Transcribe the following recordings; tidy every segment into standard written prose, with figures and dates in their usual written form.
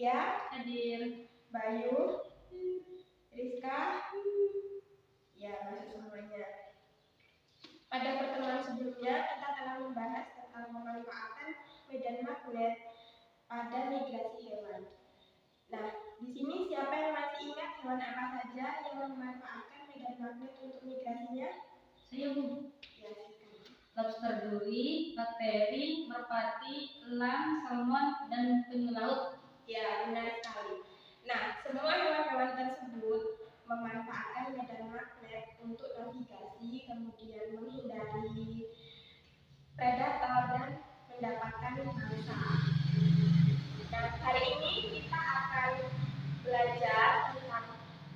Ria, hadir. Bayu, Rizka, ya masuk semuanya. Pada pertemuan sebelumnya kita telah membahas tentang memanfaatkan medan magnet pada migrasi hewan. Nah, di sini siapa yang masih ingat hewan apa saja yang memanfaatkan medan magnet untuk migrasinya? Saya, Bu. Ya, Lobster duri, bakteri, merpati, elang, salmon, dan penyu laut. ya, benar sekali. Nah, semua hewan-hewan tersebut memanfaatkan medan magnet untuk navigasi, kemudian menghindari predator dan mendapatkan mangsa. Nah, hari ini kita akan belajar tentang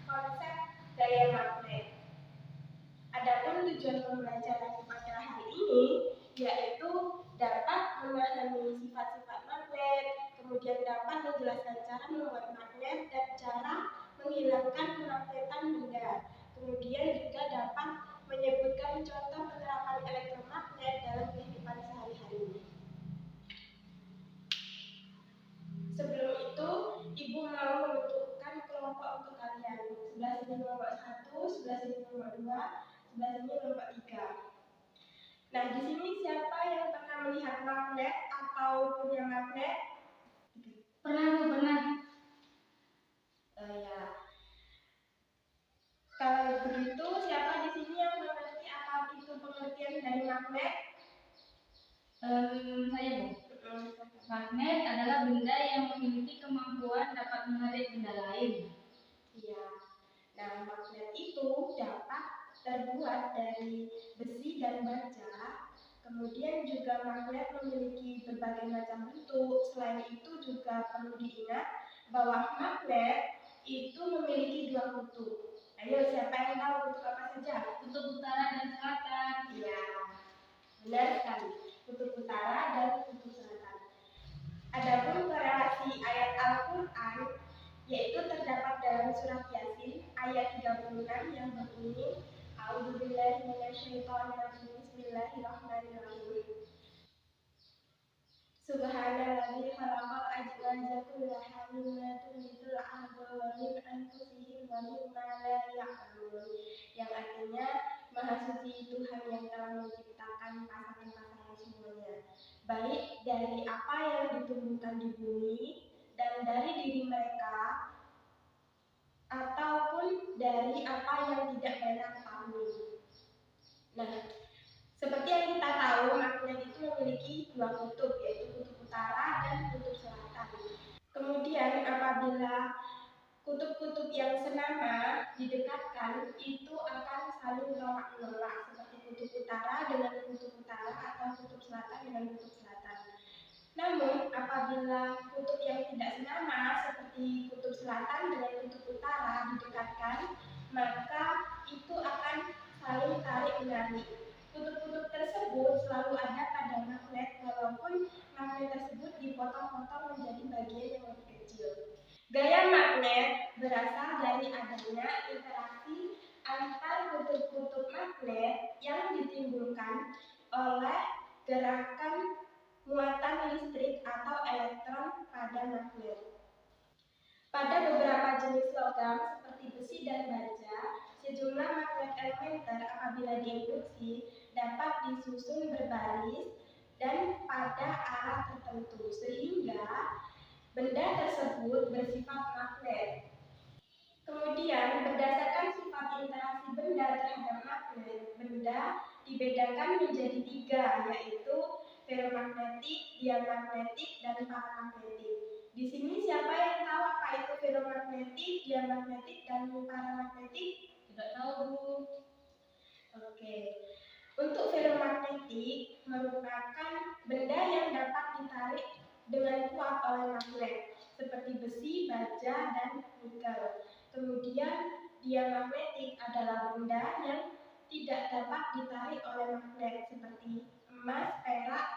konsep gaya magnet. Adapun tujuan pembelajaran pada hari ini yaitu dapat memahami sifat-sifat magnet, kemudian dapat menjelaskan cara membuat magnet dan cara menghilangkan kemagnetan benda. Kemudian juga dapat menyebutkan contoh penerapan elektromagnet dalam kehidupan sehari-hari. Sebelum itu, Ibu mau menentukan kelompok untuk kalian. Sebelah sini kelompok 1, sebelah sini kelompok 2, sebelah sini kelompok 3. Nah, di sini siapa yang pernah melihat magnet atau punya magnet? Pernah, Bu, pernah. Ya. Kalau begitu, siapa di sini yang mengerti apa itu pengertian dari magnet? Saya, Bu. Magnet adalah benda yang memiliki kemampuan dapat menarik benda lain. Iya. Nah, magnet itu dapat terbuat dari besi dan baja. Kemudian juga magnet memiliki berbagai macam bentuk. Selain itu juga perlu diingat bahwa magnet itu memiliki dua kutub. Ayo, siapa yang tahu kutub apa saja? Kutub utara dan selatan. Iya, benar sekali. Kutub utara dan kutub selatan. Adapun korelasi ayat Al-Quran yaitu terdapat dalam surat Yasin ayat 36 yang berbunyi A'udzubillahi minasyaitonirrajim Bismillahirrahmanirrahim. Subhanalladzi khalaqal azwaja kullaha mimma tunbitul ardu wa min anfusihim wa mimma la ya'lamun. Yang artinya Maha Suci Tuhan yang telah menciptakan pasangan-pasangan semuanya, baik dari apa yang ditumbuhkan di bumi dan dari diri mereka ataupun dari apa yang tidak mereka ketahui. Nah, seperti yang kita tahu, magnet itu memiliki dua kutub, yaitu kutub utara dan kutub selatan. Kemudian apabila kutub-kutub yang senama didekatkan, itu akan saling tolak-menolak, seperti kutub utara dengan kutub utara atau kutub selatan dengan kutub selatan. Namun, apabila kutub yang tidak senama seperti kutub selatan dengan kutub utara didekatkan, maka itu akan saling tarik-menarik. Kutub-kutub tersebut selalu ada pada magnet, walaupun magnet tersebut dipotong-potong menjadi bagian yang lebih kecil. Gaya magnet berasal dari adanya interaksi antar kutub-kutub magnet yang ditimbulkan oleh gerakan muatan listrik atau elektron pada magnet. Pada beberapa jenis logam seperti besi dan baja, sejumlah magnet elementer apabila diinduksi dapat disusun berbaris dan pada arah tertentu sehingga benda tersebut bersifat magnet. Kemudian berdasarkan sifat interaksi benda terhadap magnet, benda dibedakan menjadi tiga, yaitu feromagnetik, diamagnetik, dan paramagnetik. Di sini siapa yang tahu apa itu feromagnetik, diamagnetik, dan paramagnetik? Tidak tahu, Bu. Oke. Untuk feromagnetik merupakan benda yang dapat ditarik dengan kuat oleh magnet, seperti besi, baja, dan nikel. Kemudian diamagnetik adalah benda yang tidak dapat ditarik oleh magnet, seperti emas, perak,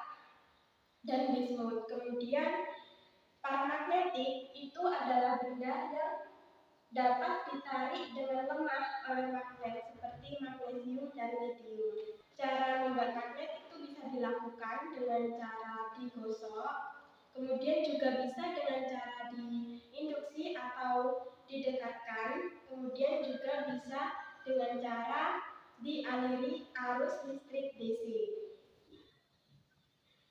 dan bismut. Kemudian paramagnetik itu adalah benda yang dapat ditarik dengan lemah oleh magnet, seperti magnesium dan litium. Cara membuat magnet itu bisa dilakukan dengan cara digosok, kemudian juga bisa dengan cara dengan cara dialiri arus listrik DC.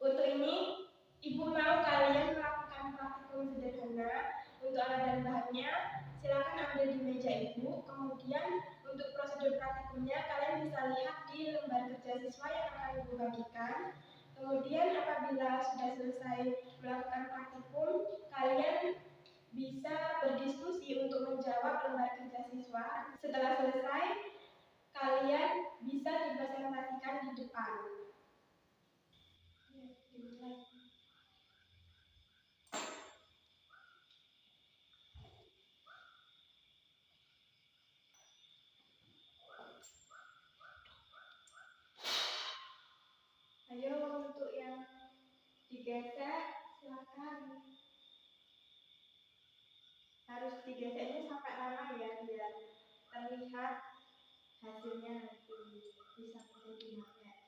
Untuk ini, Ibu mau kalian melakukan praktikum sederhana. Untuk alat dan bahannya, silakan ambil di meja Ibu. Kemudian untuk prosedur praktikumnya, kalian bisa lihat di lembar kerja siswa yang akan Ibu bagikan. Kemudian apabila sudah selesai melakukan praktikum, kalian bisa berdiskusi untuk menjawab lembar kerja siswa. Setelah selesai, kalian bisa dipresentasikan di depan. Ayo untuk yang digesek, silakan. Harus digeseknya sampai lama ya, biar terlihat hasilnya nanti bisa menjadi magnet.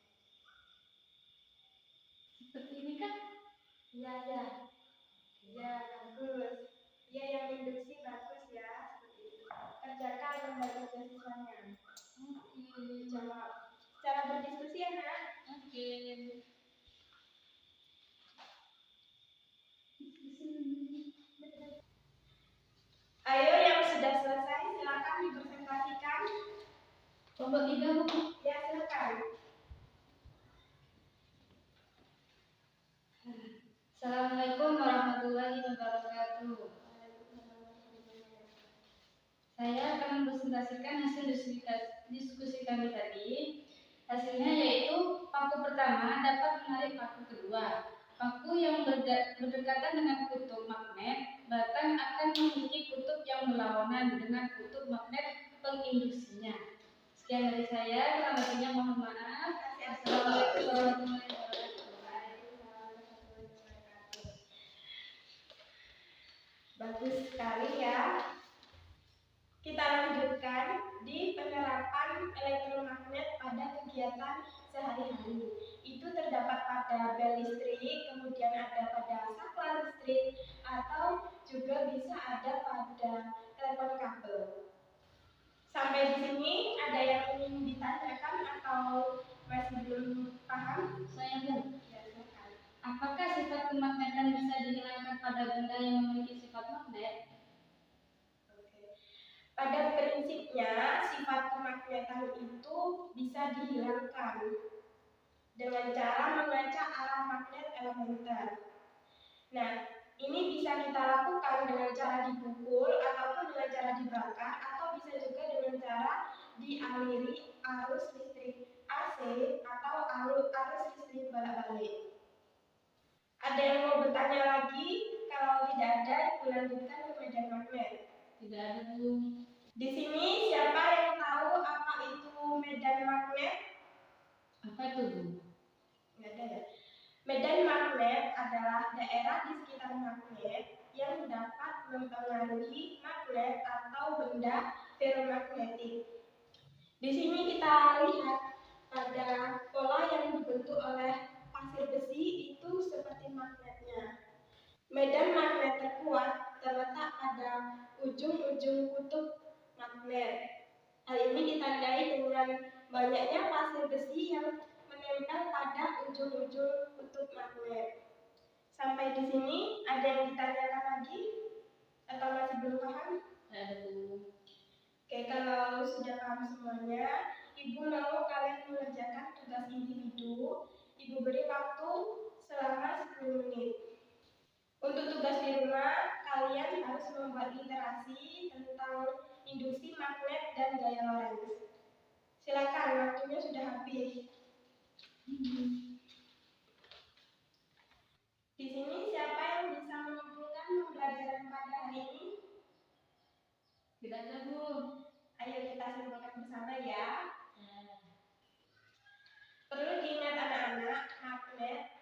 Seperti ini kan? Iya, ya. Ya, bagus. Iya, yang induksi bagus ya, seperti itu. Kerjakan lembar kerja siswanya. Jawab. Cara berdiskusi ya, Nak? Oke. Ayo yang sudah selesai silakan dipresentasikan. Coba tidak, Bu. Ya, silakan. Assalamualaikum warahmatullahi wabarakatuh. Saya akan mempresentasikan hasil diskusi kami tadi. Hasilnya yaitu paku pertama dapat menarik paku kedua. Paku yang berdekatan dengan kutub magnet bahkan akan memiliki kutub yang berlawanan dengan kutub magnet penginduksinya. Sekian dari saya, kurang lebihnya mohon maaf. Assalamualaikum warahmatullahi wabarakatuh. Bagus sekali ya. Kita lanjutkan di penerapan elektromagnet pada kegiatan sehari-hari. Itu terdapat pada bel listrik, kemudian ada pada saklar listrik, atau juga bisa ada pada telepon kabel. Sampai di sini ada yang ingin ditanyakan atau masih belum paham? Saya Bu, Ya, silakan. apakah sifat kemagnetan bisa dihilangkan pada benda yang memiliki sifat magnet? Pada prinsipnya, sifat kemagnetan itu bisa dihilangkan dengan cara mengacak arah magnet elementer. Nah, ini bisa kita lakukan dengan cara dipukul ataupun dengan cara dibakar, atau bisa juga dengan cara dialiri arus listrik AC atau arus listrik bolak-balik. Ada yang mau bertanya lagi? Kalau tidak ada, Ibu lanjutkan ke medan magnet. Tidak ada, Bu. Di sini siapa yang tahu apa itu medan magnet? Apa itu, Bu? Nggak ada ya. Medan magnet adalah daerah di sekitar magnet yang dapat mempengaruhi magnet atau benda ferromagnetik. Di sini kita lihat pada pola yang dibentuk oleh pasir besi itu seperti magnetnya. Medan magnet terkuat terletak pada ujung-ujung kutub magnet. Hal ini ditandai dengan banyaknya pasir besi yang menempel pada ujung-ujung kutub magnet. Sampai di sini ada yang ditanyakan lagi atau masih belum paham? Ada, Bu. Oke, kalau sudah paham semuanya, Ibu mau kalian mengerjakan tugas individu. Ibu beri waktu selama 10 menit. Untuk tugas di rumah, kalian harus membuat literasi tentang induksi magnet dan gaya Lorentz. Silakan, waktunya sudah habis. Di sini siapa yang bisa menyimpulkan pembelajaran pada hari ini? Tidak ada, Bu. Ayo kita simpulkan bersama ya. Perlu diingat anak-anak, magnet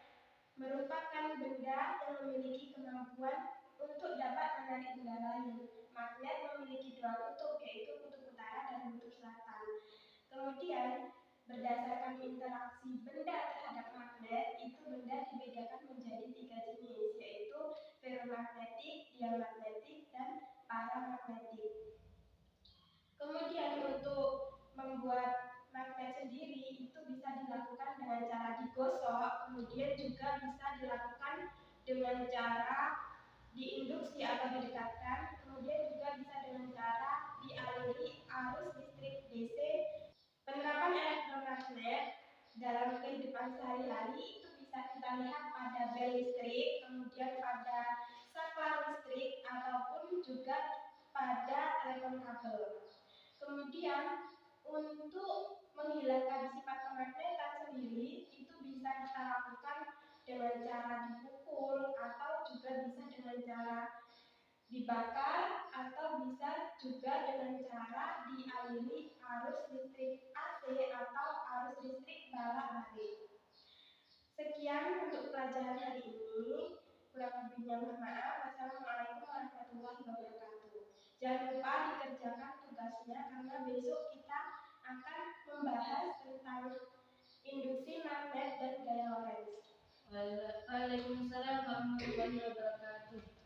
merupakan benda yang memiliki kemampuan untuk dapat menarik benda lain. Magnet memiliki dua kutub, yaitu kutub utara dan kutub selatan. Kemudian, berdasarkan interaksi benda terhadap magnet, itu benda dibedakan menjadi 3 jenis, yaitu ferromagnetik, diamagnetik, dan paramagnetik. Kemudian untuk membuat magnet sendiri itu bisa dilakukan dengan cara digosok, kemudian juga bisa dilakukan dengan cara diinduksi atau didekatkan, kemudian juga bisa dengan cara dialiri arus listrik DC. Penerapan elektromagnet dalam kehidupan sehari-hari itu bisa kita lihat pada bel listrik, kemudian pada saklar listrik, ataupun juga pada telepon kabel. Kemudian untuk menghilangkan sifat kemagnetan sendiri itu bisa kita lakukan dengan cara dipukul atau juga bisa dengan cara dibakar atau bisa juga dengan cara dialiri arus listrik AC atau arus listrik balak-balik. Sekian untuk pelajaran hari ini. Kurang lebihnya mohon maaf. Wassalamualaikum warahmatullahi wabarakatuh. Jangan lupa dikerjakan tugasnya karena besok kita akan membahas tentang induksi magnet dan gaya Lorentz. Waalaikumsalam warahmatullahi wabarakatuh.